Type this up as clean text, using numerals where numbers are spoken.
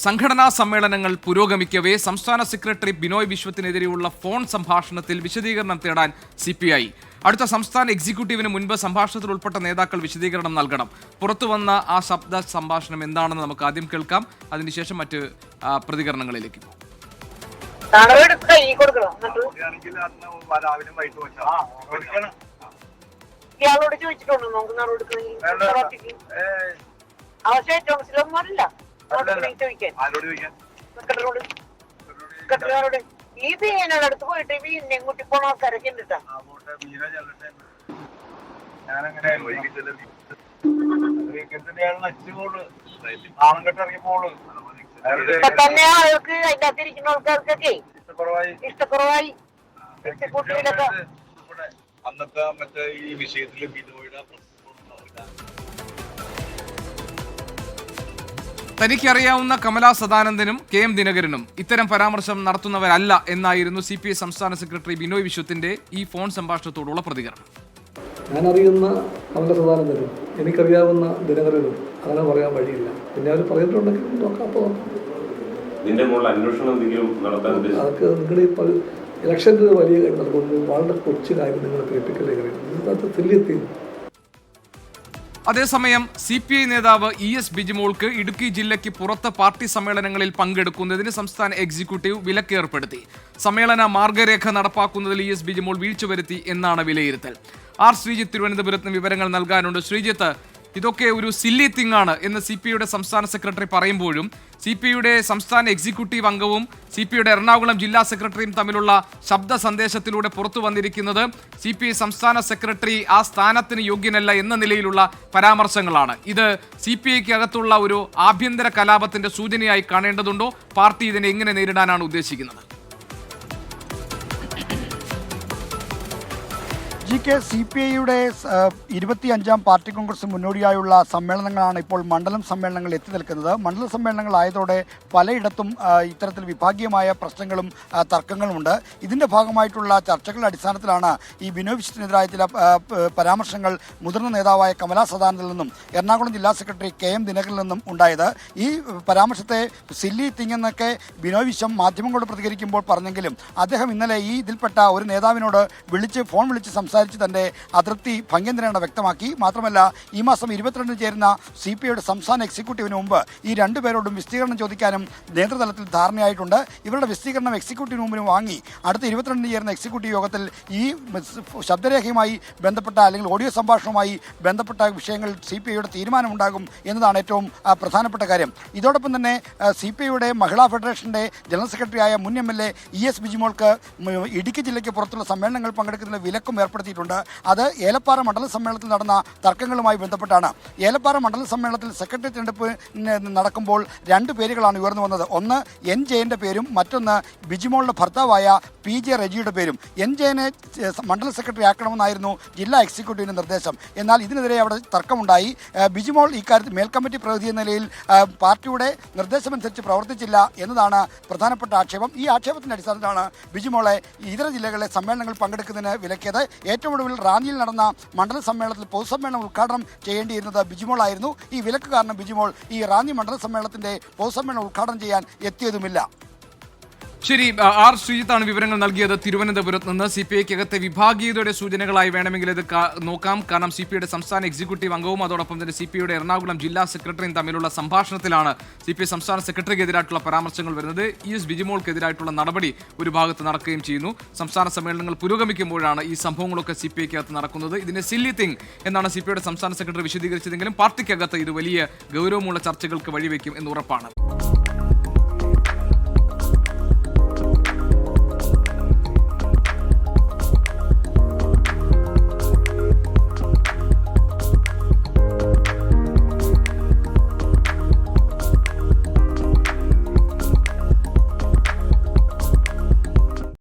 സംഘടനാ സമ്മേളനങ്ങൾ പുരോഗമിക്കവേ സംസ്ഥാന സെക്രട്ടറി ബിനോയ് വിശ്വത്തിനെതിരെയുള്ള ഫോൺ സംഭാഷണത്തിൽ വിശദീകരണം തേടാൻ CPI. അടുത്ത സംസ്ഥാന എക്സിക്യൂട്ടീവിന് മുൻപ് സംഭാഷണത്തിൽ ഉൾപ്പെട്ട നേതാക്കൾ വിശദീകരണം നൽകണം. പുറത്തുവന്ന ആ ശബ്ദ സംഭാഷണം എന്താണെന്ന് നമുക്ക് ആദ്യം കേൾക്കാം. അതിനുശേഷം മറ്റ് പ്രതികരണങ്ങളിലേക്ക് പോകും. ഇയാളോട് ചോദിച്ചിട്ടുണ്ടോ നമുക്ക് സെക്രട്ടറിയോട് ഈ ബീനടുത്ത് പോയിട്ട് ബീനെ കൂട്ടി പോണ ആൾക്കാരൊക്കെ ഉണ്ടിട്ടാ. തന്നെ ആൾക്ക് അതിന്റെ അകത്തിരിക്കുന്ന ആൾക്കാർക്കൊക്കെ ഇഷ്ടക്കുറവായി കൂട്ടിയിലൊക്കെ അന്നത്തെ മറ്റേ ഈ വിഷയത്തില് ബിനോയുടെ തനിക്കറിയാവുന്ന കമലാ സദാനന്ദനും KM ദിനകരനും ഇത്തരം പരാമർശം നടത്തുന്നവരല്ല എന്നായിരുന്നു CPI സംസ്ഥാന സെക്രട്ടറി ബിനോയ് വിശ്വത്തിന്റെ ഈ ഫോൺ സംഭാഷണത്തോടുള്ള പ്രതികരണം. ഞാനറിയുന്ന കമലാ സദാനന്ദനും എനിക്കറിയാവുന്ന ദിനകരനും അങ്ങനെ പറയാൻ വഴിയില്ല. പിന്നെ അവർ പറഞ്ഞിട്ടുണ്ടെങ്കിൽ നോക്കാം. അതൊക്കെ നിങ്ങളുടെ ഇലക്ഷൻ്റെ വലിയ കാര്യം നടക്കുന്നത് വളരെ കൊച്ചു കാര്യം നിങ്ങൾ കേൾപ്പിക്കലേ കാര്യം തുല്യത്തിൽ. അതേസമയം CPI നേതാവ് ES ബിജിമോൾക്ക് ഇടുക്കി ജില്ലയ്ക്ക് പുറത്ത് പാർട്ടി സമ്മേളനങ്ങളിൽ പങ്കെടുക്കുന്നതിന് സംസ്ഥാന എക്സിക്യൂട്ടീവ് വിലക്കേർപ്പെടുത്തി. സമ്മേളന മാർഗരേഖ നടപ്പാക്കുന്നതിൽ ES ബിജിമോൾ വീഴ്ച വരുത്തി എന്നാണ് വിലയിരുത്തൽ. R ശ്രീജിത്ത് തിരുവനന്തപുരത്ത് വിവരങ്ങൾ നൽകാനുണ്ട്. ശ്രീജിത്ത്, ഇതൊക്കെ ഒരു സില്ലി തിങ് ആണ് എന്ന് CPIയുടെ സംസ്ഥാന സെക്രട്ടറി പറയുമ്പോഴും CPIയുടെ സംസ്ഥാന എക്സിക്യൂട്ടീവ് അംഗവും CPIയുടെ എറണാകുളം ജില്ലാ സെക്രട്ടറിയും തമ്മിലുള്ള ശബ്ദ സന്ദേശത്തിലൂടെ പുറത്തു വന്നിരിക്കുന്നത് CPI സംസ്ഥാന സെക്രട്ടറി ആ സ്ഥാനത്തിന് യോഗ്യനല്ല എന്ന നിലയിലുള്ള പരാമർശങ്ങളാണ്. ഇത് CPIക്ക് അകത്തുള്ള ഒരു ആഭ്യന്തര കലാപത്തിന്റെ സൂചനയായി കാണേണ്ടതുണ്ടോ? പാർട്ടി ഇതിനെ എങ്ങനെ നേരിടാനാണ് ഉദ്ദേശിക്കുന്നത്? CPIയുടെ 25ാം പാർട്ടി കോൺഗ്രസ് മുന്നോടിയായുള്ള സമ്മേളനങ്ങളാണ് ഇപ്പോൾ മണ്ഡലം സമ്മേളനങ്ങൾ എത്തി നിൽക്കുന്നത്. മണ്ഡല സമ്മേളനങ്ങളായതോടെ പലയിടത്തും ഇത്തരത്തിൽ വിഭാഗീയമായ പ്രശ്നങ്ങളും തർക്കങ്ങളുമുണ്ട്. ഇതിൻ്റെ ഭാഗമായിട്ടുള്ള ചർച്ചകളുടെ അടിസ്ഥാനത്തിലാണ് ഈ ബിനോയ് വിശ്വത്തിനെതിരായ ചില പരാമർശങ്ങൾ മുതിർന്ന നേതാവായ കമലാ സദാനന്ദനിൽ നിന്നും എറണാകുളം ജില്ലാ സെക്രട്ടറി KM ദിനകരനിൽ നിന്നും ഉണ്ടായത്. ഈ പരാമർശത്തെ സില്ലി തിങ് എന്നൊക്കെ ബിനോയ് വിശ്വം മാധ്യമങ്ങളോട് പ്രതികരിക്കുമ്പോൾ പറഞ്ഞെങ്കിലും അദ്ദേഹം ഇന്നലെ ഈ ഇതിൽപ്പെട്ട ഒരു നേതാവിനോട് ഫോൺ വിളിച്ച് സംസാരിച്ച് തന്റെ അതൃപ്തി ഭംഗ്യന്തരേണ വ്യക്തമാക്കി. മാത്രമല്ല, ഈ മാസം 22 ചേരുന്ന CPIയുടെ സംസ്ഥാന എക്സിക്യൂട്ടീവിന് മുമ്പ് ഈ രണ്ടുപേരോടും വിശദീകരണം ചോദിക്കാനും നേതൃതലത്തിൽ ധാരണയായിട്ടുണ്ട്. ഇവരുടെ വിശദീകരണം എക്സിക്യൂട്ടീവിന് മുമ്പിൽ വാങ്ങി അടുത്ത 22 ചേരുന്ന എക്സിക്യൂട്ടീവ് യോഗത്തിൽ ഈ ശബ്ദരേഖയുമായി ബന്ധപ്പെട്ട അല്ലെങ്കിൽ ഓഡിയോ സംഭാഷണവുമായി ബന്ധപ്പെട്ട വിഷയങ്ങൾ CPIയുടെ തീരുമാനമുണ്ടാകും എന്നതാണ് ഏറ്റവും പ്രധാനപ്പെട്ട കാര്യം. ഇതോടൊപ്പം തന്നെ CPIയുടെ മഹിളാ ഫെഡറേഷന്റെ ജനറൽ സെക്രട്ടറിയായ മുൻ MLA ES ബിജിമോൾക്ക് ഇടുക്കി ജില്ലയ്ക്ക് പുറത്തുള്ള സമ്മേളനങ്ങൾ പങ്കെടുക്കുന്നതിന് വിലക്കും ഏർപ്പെടുത്തിയിട്ടുണ്ട്. അത് ഏലപ്പാറ മണ്ഡല സമ്മേളനത്തിൽ നടന്ന തർക്കങ്ങളുമായി ബന്ധപ്പെട്ടാണ്. ഏലപ്പാറ മണ്ഡല സമ്മേളനത്തിൽ സെക്രട്ടറി തിരഞ്ഞെടുപ്പ് നടക്കുമ്പോൾ രണ്ട് പേരുകളാണ് ഉയർന്നു വന്നത്. ഒന്ന് NJ പേരും മറ്റൊന്ന് ബിജിമോളുടെ ഭർത്താവായ PJ റെജിയുടെ പേരും. NJ മണ്ഡല സെക്രട്ടറി ആക്കണമെന്നായിരുന്നു ജില്ലാ എക്സിക്യൂട്ടീവിൻ്റെ നിർദ്ദേശം. എന്നാൽ ഇതിനെതിരെ അവിടെ തർക്കമുണ്ടായി. ബിജിമോൾ ഇക്കാര്യത്തിൽ മേൽക്കമ്മിറ്റി പ്രതിനിധി എന്ന നിലയിൽ പാർട്ടിയുടെ നിർദ്ദേശമനുസരിച്ച് പ്രവർത്തിച്ചില്ല എന്നതാണ് പ്രധാനപ്പെട്ട ആക്ഷേപം. ഈ ആക്ഷേപത്തിൻ്റെ അടിസ്ഥാനത്തിലാണ് ബിജിമോളെ ഇതര ജില്ലകളിലെ സമ്മേളനങ്ങൾ പങ്കെടുക്കുന്നതിന് വിലക്കിയത്. ഏറ്റവും ഒടുവിൽ റാന്നിയിൽ നടന്ന മണ്ഡല സമ്മേളനത്തിൽ പൊതുസമ്മേളനം ഉദ്ഘാടനം ചെയ്യേണ്ടിയിരുന്നത് ബിജിമോളായിരുന്നു. ഈ വിലക്ക് കാരണം ബിജിമോൾ ഈ റാന്നി മണ്ഡല സമ്മേളനത്തിന്റെ പൊതുസമ്മേളനം ഉദ്ഘാടനം ചെയ്യാൻ എത്തിയതുമില്ല. ശരി, R ശ്രീജിത്താണ് വിവരങ്ങൾ നൽകിയത് തിരുവനന്തപുരത്ത് നിന്ന്. CPIക്കകത്തെ വിഭാഗീയതയുടെ സൂചനകളായി വേണമെങ്കിൽ ഇത് നോക്കാം. കാരണം CPIയുടെ സംസ്ഥാന എക്സിക്യൂട്ടീവ് അംഗവും അതോടൊപ്പം തന്നെ CPIയുടെ എറണാകുളം ജില്ലാ സെക്രട്ടറിയും തമ്മിലുള്ള സംഭാഷണത്തിലാണ് CPI സംസ്ഥാന സെക്രട്ടറിക്കെതിരായിട്ടുള്ള പരാമർശങ്ങൾ വരുന്നത്. ES ബിജിമോൾക്കെതിരായിട്ടുള്ള നടപടി ഒരു ഭാഗത്ത് നടക്കുകയും ചെയ്യുന്നു. സംസ്ഥാന സമ്മേളനങ്ങൾ പുരോഗമിക്കുമ്പോഴാണ് ഈ സംഭവങ്ങളൊക്കെ CPIക്കകത്ത് നടക്കുന്നത്. ഇതിനെ സില്ലി തിങ് എന്നാണ് CPIയുടെ സംസ്ഥാന സെക്രട്ടറി വിശദീകരിച്ചതെങ്കിലും പാർട്ടിക്കകത്ത് ഇത് വലിയ ഗൗരവമുള്ള ചർച്ചകൾക്ക് വഴിവെക്കും എന്ന് ഉറപ്പാണ്.